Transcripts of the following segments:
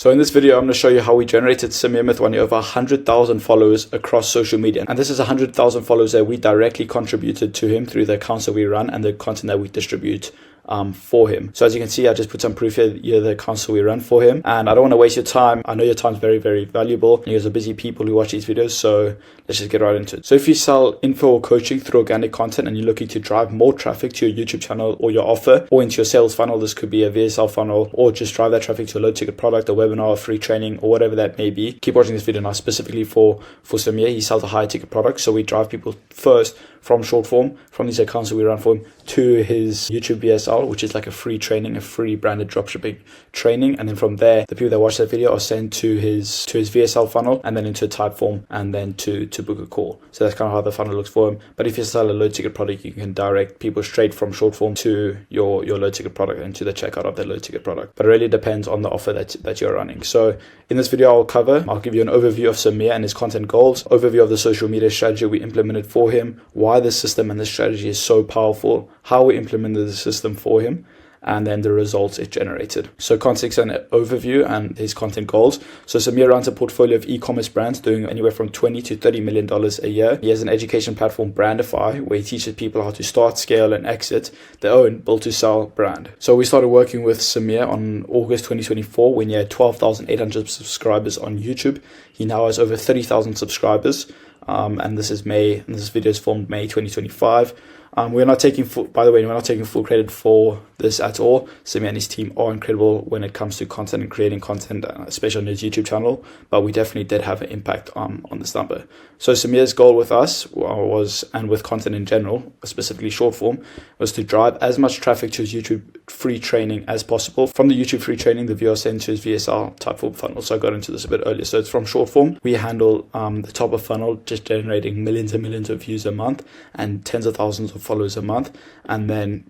So in this video, I'm going to show you how we generated Saamir Mithwani over 100,000 followers across social media. And this is 100,000 followers that we directly contributed to him through the accounts that we run and the content that we distribute for him. So as you can see, I just put some proof here, the accounts that we run for him. And I don't want to waste your time. I know your time is very, very valuable. You guys are busy people who watch these videos. So let's just get right into it. So if you sell info or coaching through organic content and you're looking to drive more traffic to your YouTube channel or your offer or into your sales funnel, this could be a VSL funnel, or just drive that traffic to a low ticket product, a webinar, a free training, or whatever that may be. Keep watching this video now specifically for Saamir. He sells a high ticket product. So we drive people first from short form, from these accounts that we run for him, to his YouTube VSL, which is like a free training, a free branded dropshipping training. And then from there, the people that watch that video are sent to his VSL funnel and then into a type form and then to book a call. So that's kind of how the funnel looks for him. But if you sell a low ticket product, you can direct people straight from short form to your low ticket product and to the checkout of the low ticket product. But it really depends on the offer that you're running. So in this video, I'll give you an overview of Saamir and his content goals, overview of the social media strategy we implemented for him, why the system and the strategy is so powerful, how we implemented the system for him, and then the results it generated. So context and overview and his content goals. So Saamir runs a portfolio of e-commerce brands doing anywhere from $20 to $30 million a year. He has an education platform, Brandify, where he teaches people how to start, scale, and exit their own build-to-sell brand. So we started working with Saamir on August 2024 when he had 12,800 subscribers on YouTube. He now has over 30,000 subscribers. And this is May, and this video is filmed May 2025. We're not taking full credit for this at all. Saamir and his team are incredible when it comes to content and creating content, especially on his YouTube channel, but we definitely did have an impact on this number. So Saamir's goal with us and with content in general, specifically short form, was to drive as much traffic to his YouTube free training as possible. From the YouTube free training, the viewer sent to his VSL type form funnel. So I got into this a bit earlier. So it's from short form. We handle the top of funnel, just generating millions and millions of views a month and tens of thousands of followers a month. And then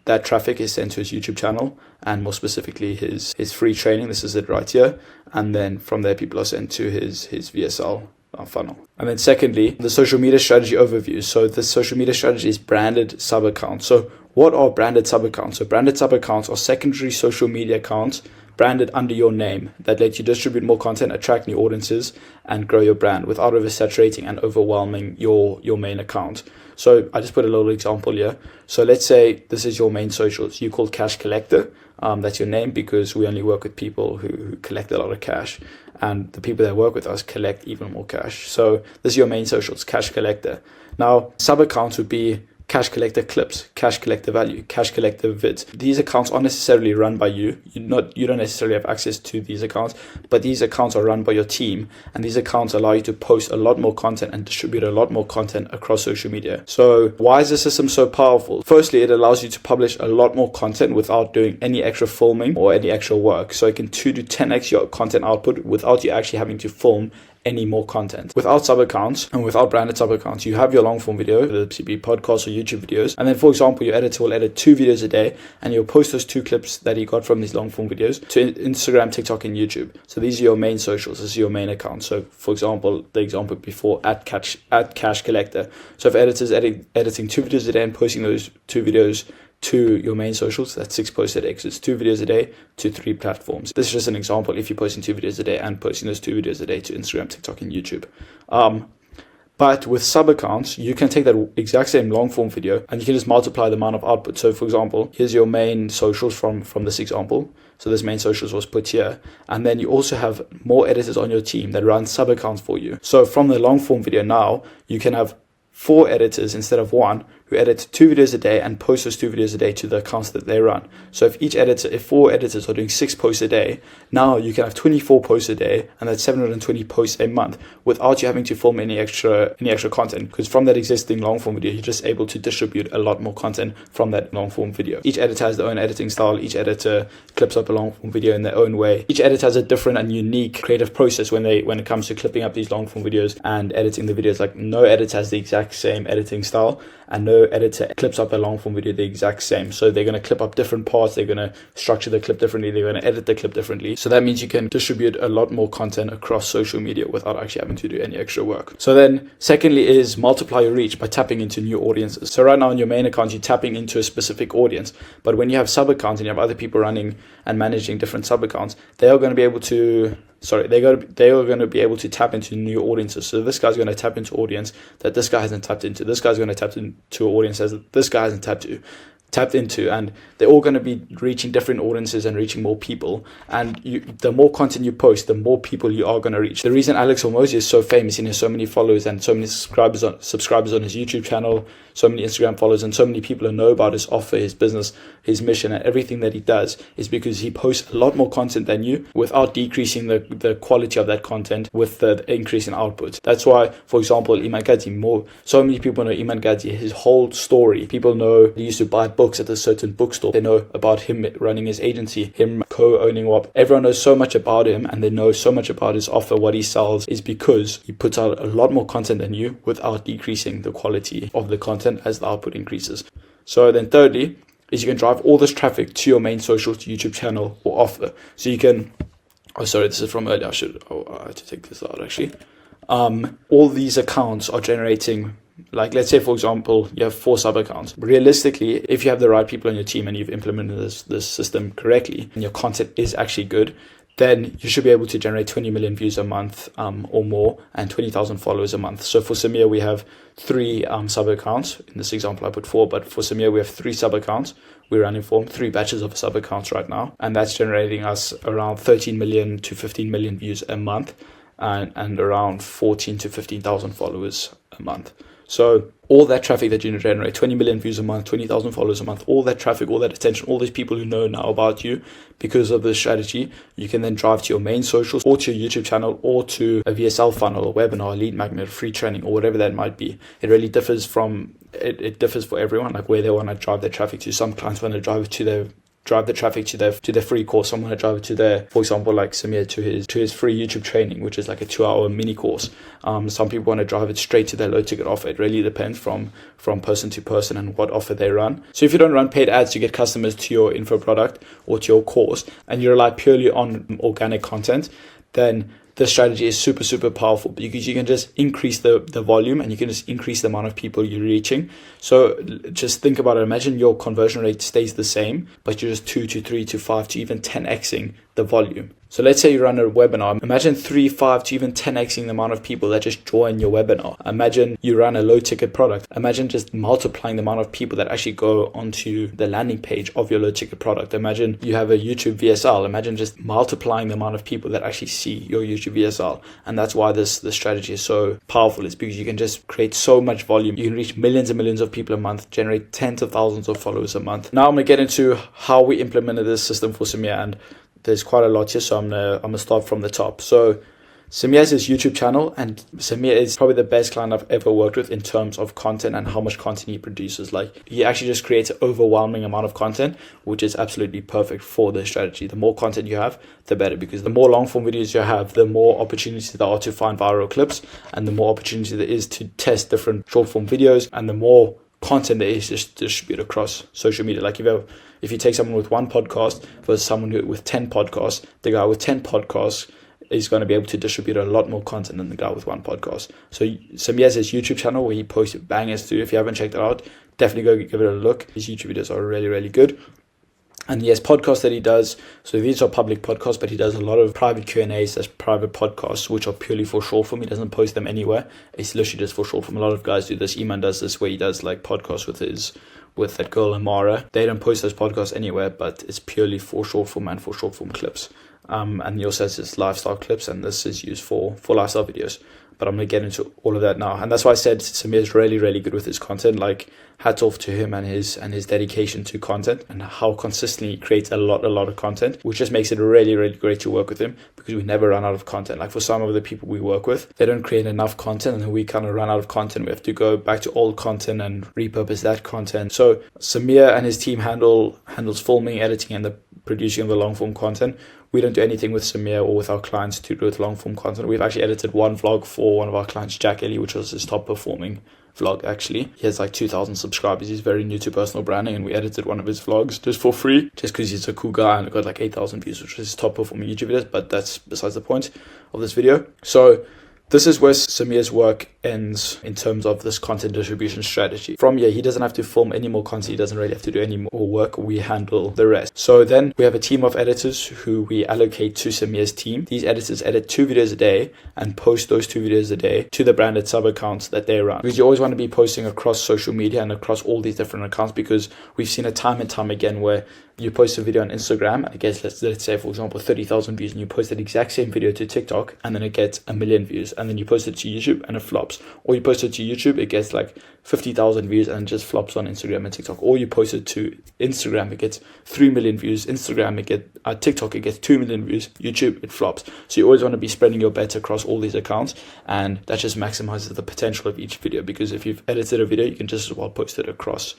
that traffic is sent to his YouTube channel and more specifically his free training. This is it right here. And then from there, people are sent to his VSL funnel. And then secondly, the social media strategy overview. So the social media strategy is branded sub accounts. So what are branded sub accounts? So branded sub accounts are secondary social media accounts branded under your name that let you distribute more content, attract new audiences, and grow your brand without oversaturating and overwhelming your main account. So I just put a little example here. So let's say this is your main socials. You call Cash Collector. That's your name because we only work with people who collect a lot of cash. And the people that work with us collect even more cash. So this is your main socials, Cash Collector. Now, sub-accounts would be Cash Collector Clips, Cash Collector Value, Cash Collector Vids. These accounts aren't necessarily run by you. You don't necessarily have access to these accounts, but these accounts are run by your team, and these accounts allow you to post a lot more content and distribute a lot more content across social media. So why is the system so powerful? Firstly, it allows you to publish a lot more content without doing any extra filming or any extra work. So it can 2 to 10x your content output without you actually having to film any more content. Without sub accounts and without branded sub accounts, you have your long form video, whether it be podcasts or YouTube videos. And then, for example, your editor will edit 2 videos a day and you'll post those 2 clips that he got from these long form videos to Instagram, TikTok, and YouTube. So these are your main socials. This is your main account. So for example, the example before at Cash Collector. So if editor's editing 2 videos a day and posting those 2 videos to your main socials, that's 6 posts a day, because it's 2 videos a day to 3 platforms. This is just an example if you're posting 2 videos a day and posting those 2 videos a day to Instagram, TikTok, and YouTube. But with sub accounts, you can take that exact same long form video and you can just multiply the amount of output. So for example, here's your main socials from this example. So this main socials was put here. And then you also have more editors on your team that run sub accounts for you. So from the long form video now, you can have 4 editors instead of 1 who edit 2 videos a day and post those 2 videos a day to the accounts that they run. So if 4 editors are doing 6 posts a day, now you can have 24 posts a day, and that's 720 posts a month without you having to film any extra content. Because from that existing long form video, you're just able to distribute a lot more content from that long form video. Each editor has their own editing style. Each editor clips up a long form video in their own way. Each editor has a different and unique creative process when it comes to clipping up these long form videos and editing the videos. Like no editor has the exact exact same editing style, and no editor clips up a long form video the exact same. So they're going to clip up different parts, they're going to structure the clip differently, they're going to edit the clip differently. So that means you can distribute a lot more content across social media without actually having to do any extra work. So then secondly is multiply your reach by tapping into new audiences. So right now on your main account, you're tapping into a specific audience, but when you have sub accounts and you have other people running and managing different sub accounts, they are going to be able to they are going to be able to tap into new audiences. So this guy's going to tap into audience that this guy hasn't tapped into. This guy's going to tap into an audience that this guy hasn't tapped into, and they're all going to be reaching different audiences and reaching more people. And the more content you post, the more people you are going to reach. The reason Alex Hormozi is so famous and has so many followers and so many subscribers on his YouTube channel, so many Instagram followers, and so many people who know about his offer, his business, his mission, and everything that he does is because he posts a lot more content than you without decreasing the quality of that content with the increase in output. That's why, for example, Iman Gadzi, so many people know Iman Gadzi, his whole story. People know he used to buy books at a certain bookstore. They know about him running his agency, him co-owning WAP. Everyone knows so much about him, and they know so much about his offer, what he sells, is because he puts out a lot more content than you without decreasing the quality of the content as the output increases. So then thirdly is you can drive all this traffic to your main social, to YouTube channel or offer. So you can, this is from earlier, I had to take this out actually. All these accounts are generating, like, let's say for example you have 4 sub accounts. Realistically, if you have the right people on your team and you've implemented this system correctly and your content is actually good, then you should be able to generate 20 million views a month or more and 20,000 followers a month. So for Saamir, we have 3 sub accounts. In this example, I put 4, but for Saamir, we have 3 sub accounts. We're running 3 batches of sub accounts right now. And that's generating us around 13 million to 15 million views a month and around 14 to 15,000 followers a month. So all that traffic that you generate, 20 million views a month, 20,000 followers a month, all that traffic, all that attention, all these people who know now about you because of this strategy, you can then drive to your main socials or to your YouTube channel or to a VSL funnel, a webinar, a lead magnet, free training, or whatever that might be. It really differs it differs for everyone, like where they want to drive their traffic to. Some clients want to drive the traffic to their free course. Someone to drive it to their, for example, like Saamir, to his free YouTube training, which is like a 2-hour mini course. Some people want to drive it straight to their low ticket offer. It really depends from person to person and what offer they run. So if you don't run paid ads to get customers to your info product or to your course, and you rely purely on organic content, then this strategy is super, super powerful because you can just increase the volume and you can just increase the amount of people you're reaching. So just think about it. Imagine your conversion rate stays the same, but you're just 2 to 3 to 5 to even 10xing the volume. So let's say you run a webinar. Imagine 3, 5 to even 10xing the amount of people that just join your webinar. Imagine you run a low ticket product. Imagine just multiplying the amount of people that actually go onto the landing page of your low ticket product. Imagine you have a YouTube VSL. Imagine just multiplying the amount of people that actually see your YouTube VSL. And that's why this strategy is so powerful. It's because you can just create so much volume. You can reach millions and millions of people a month, generate tens of thousands of followers a month. Now I'm going to get into how we implemented this system for Saamir, and there's quite a lot here, so I'm gonna start from the top. So Saamir has his YouTube channel, and Saamir is probably the best client I've ever worked with in terms of content and how much content he produces. Like, he actually just creates an overwhelming amount of content, which is absolutely perfect for this strategy. The more content you have, the better, because the more long form videos you have, the more opportunities there are to find viral clips, and the more opportunity there is to test different short form videos, and the more content there is just distributed across social media. Like if you take someone with 1 podcast versus someone with 10 podcasts, the guy with 10 podcasts is going to be able to distribute a lot more content than the guy with 1 podcast. So Saamir has his YouTube channel where he posts bangers too. If you haven't checked it out, definitely go give it a look. His YouTube videos are really, really good. And he has podcasts that he does. So these are public podcasts, but he does a lot of private Q&As, that's private podcasts, which are purely for short form. He doesn't post them anywhere. It's literally just for short form. A lot of guys do this. Iman does this, where he does like podcasts with that girl Amara. They don't post those podcasts anywhere, but it's purely for short form and for short form clips. And he also has his lifestyle clips, and this is used for lifestyle videos. But I'm going to get into all of that now. And that's why I said Saamir is really, really good with his content. Like, hats off to him and his dedication to content, and how consistently he creates a lot of content, which just makes it really, really great to work with him, because we never run out of content. Like, for some of the people we work with, they don't create enough content, and then we kind of run out of content. We have to go back to old content and repurpose that content. So Saamir and his team handles filming, editing, and the producing of the long form content, we don't do anything with Saamir or with our clients to do with long form content. We've actually edited one vlog for one of our clients, Jack Ellie, which was his top performing vlog. Actually, he has like 2,000 subscribers. He's very new to personal branding, and we edited one of his vlogs just for free, just because he's a cool guy, and it got like 8,000 views, which is his top performing YouTube videos. But that's besides the point of this video. So this is where Saamir's work ends in terms of this content distribution strategy. From here, he doesn't have to film any more content. He doesn't really have to do any more work. We handle the rest. So then we have a team of editors who we allocate to Saamir's team. These editors edit 2 videos a day and post those 2 videos a day to the branded sub accounts that they run. Because you always want to be posting across social media and across all these different accounts, because we've seen it time and time again where you post a video on Instagram and it gets, let's say, for example, 30,000 views, and you post that exact same video to TikTok and then it gets 1 million views, and then you post it to YouTube and it flops. Or you post it to YouTube, it gets like 50,000 views and just flops on Instagram and TikTok. Or you post it to Instagram, it gets 3 million views. Instagram, TikTok, it gets 2 million views. YouTube, it flops. So you always want to be spreading your bets across all these accounts, and that just maximizes the potential of each video, because if you've edited a video, you can just as well post it across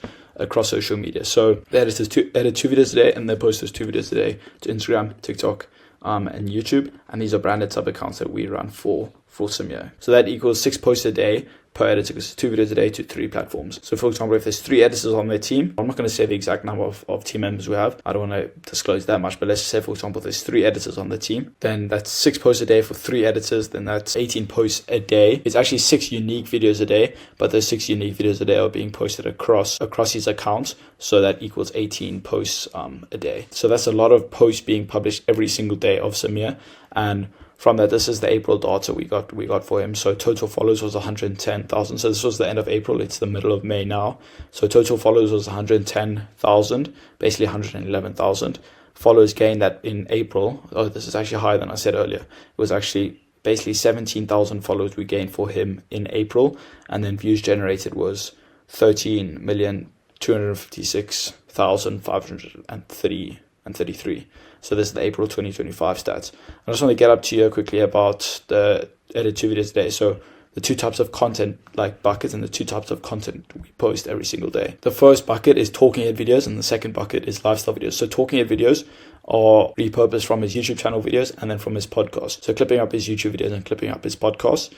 social media. So the editors edit 2 videos a day, and they post those 2 videos a day to Instagram, TikTok, and YouTube. And these are branded sub accounts that we run for Saamir. So that equals 6 posts a day per editor, because 2 videos a day to 3 platforms. So for example, if there's 3 editors on their team, I'm not going to say the exact number of team members we have. I don't want to disclose that much, but let's say, for example, there's 3 editors on the team, then that's 6 posts a day for 3 editors. Then that's 18 posts a day. It's actually 6 unique videos a day, but those 6 unique videos a day are being posted across these accounts. So that equals 18 posts a day. So that's a lot of posts being published every single day of Saamir. And from that, this is the April data we got for him. So total followers was 110,000. So this was the end of April. It's the middle of May now. So total followers was 110,000, basically 111,000. Followers gained that in April. Oh, this is actually higher than I said earlier. It was actually basically 17,000 followers we gained for him in April. And then views generated was 13,256,533. So this is the April 2025 stats. I just want to get up to you quickly about the edit 2 videos a day. So the 2 types of content, like buckets, and the 2 types of content we post every single day. The first bucket is talking head videos, and the second bucket is lifestyle videos. So talking head videos are repurposed from his YouTube channel videos and then from his podcast. So clipping up his YouTube videos and clipping up his podcast.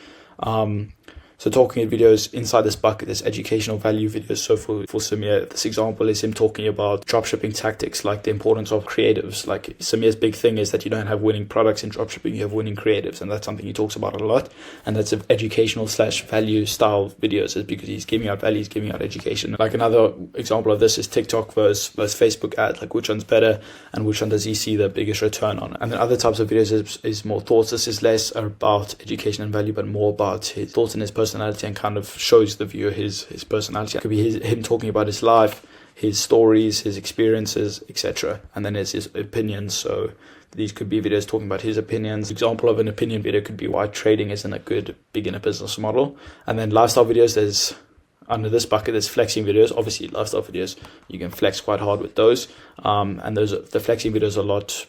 So talking head videos inside this bucket is educational value videos. So for Saamir, this example is him talking about dropshipping tactics, like the importance of creatives. Like Saamir's big thing is that you don't have winning products in dropshipping, you have winning creatives. And that's something he talks about a lot. And that's educational / value style videos, is because he's giving out value, he's giving out education. Like another example of this is TikTok versus Facebook ads, like which one's better and which one does he see the biggest return on. And then other types of videos is more thoughts. This is less about education and value, but more about his thoughts and his personality, and kind of shows the viewer his personality. It could be him talking about his life, his stories, his experiences, etc. And then there's his opinions. So these could be videos talking about his opinions. Example of an opinion video could be why trading isn't a good beginner business model. And then lifestyle videos, there's under this bucket, there's flexing videos. Obviously lifestyle videos, you can flex quite hard with those. And the flexing videos are a lot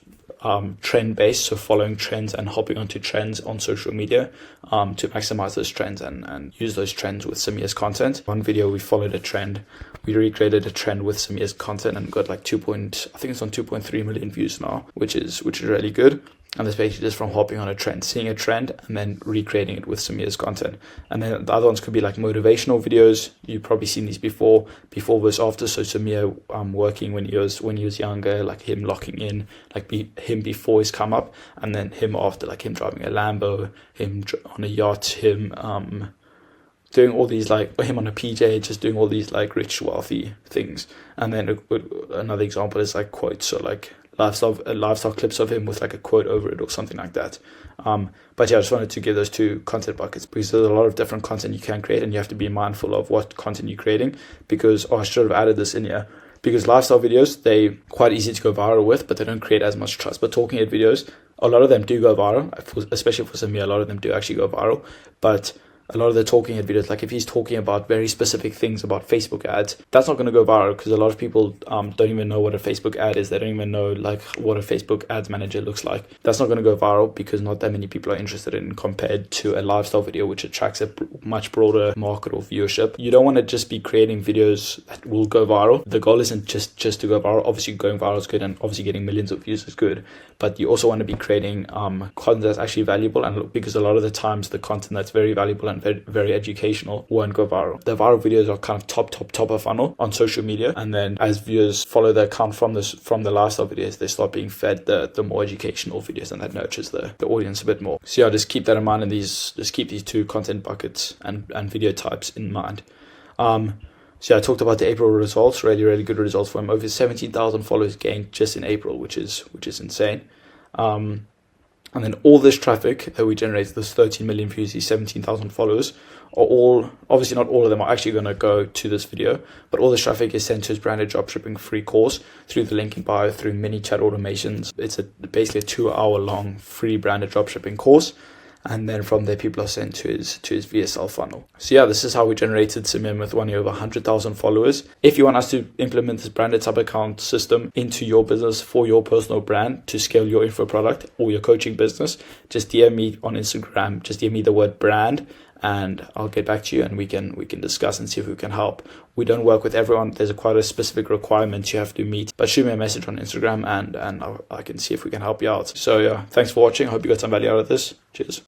trend based, so following trends and hopping onto trends on social media to maximize those trends and use those trends with Saamir's content. One video we followed a trend, we recreated a trend with Saamir's content and got like I think it's on 2.3 million views now, which is really good. And that's basically just from hopping on a trend, seeing a trend and then recreating it with Saamir's content. And then the other ones could be like motivational videos. You've probably seen these before versus after. So Saamir working when he was younger, like him locking in, like him before his come up, and then him after, like him driving a Lambo, him on a yacht, him doing all these, like him on a PJ, just doing all these like rich, wealthy things. And then another example is like quotes, so like lifestyle clips of him with like a quote over it or something like that. But yeah, I just wanted to give those 2 content buckets, because there's a lot of different content you can create, and you have to be mindful of what content you're creating. Because I should have added this in here, because lifestyle videos, they quite easy to go viral with, but they don't create as much trust. But talking head videos, a lot of them do go viral, especially for Saamir, a lot of them do actually go viral. But a lot of the talking head videos, like if he's talking about very specific things about Facebook ads, that's not going to go viral because a lot of people don't even know what a Facebook ad is. They don't even know like what a Facebook ads manager looks like. That's not going to go viral because not that many people are interested in, compared to a lifestyle video, which attracts a much broader market or viewership. You don't want to just be creating videos that will go viral. The goal isn't just to go viral. Obviously going viral is good, and obviously getting millions of views is good, but you also want to be creating content that's actually valuable, and because a lot of the times the content that's very valuable and very, very educational won't go viral. The viral videos are kind of top of funnel on social media, and then as viewers follow the account from the lifestyle videos, they start being fed the more educational videos, and that nurtures the audience a bit more. So yeah, just keep that in mind, and just keep these two content buckets and video types in mind. So yeah, I talked about the April results, really good results for him. Over 17,000 followers gained just in April, which is insane. And then all this traffic that we generated, this 13 million views, these 17,000 followers, are all, obviously not all of them are actually going to go to this video, but all this traffic is sent to his branded dropshipping free course through the link in bio, through mini chat automations. It's basically a 2-hour long free branded dropshipping course. And then from there, people are sent to his VSL funnel. So yeah, this is how we generated Saamir Mithwani over 100,000 followers. If you want us to implement this branded sub-account system into your business for your personal brand to scale your info product or your coaching business, just DM me on Instagram. Just DM me the word brand, and I'll get back to you, and we can discuss and see if we can help. We don't work with everyone. There's quite a specific requirement you have to meet, but shoot me a message on Instagram, and I can see if we can help you out. So yeah, thanks for watching. I hope you got some value out of this. Cheers.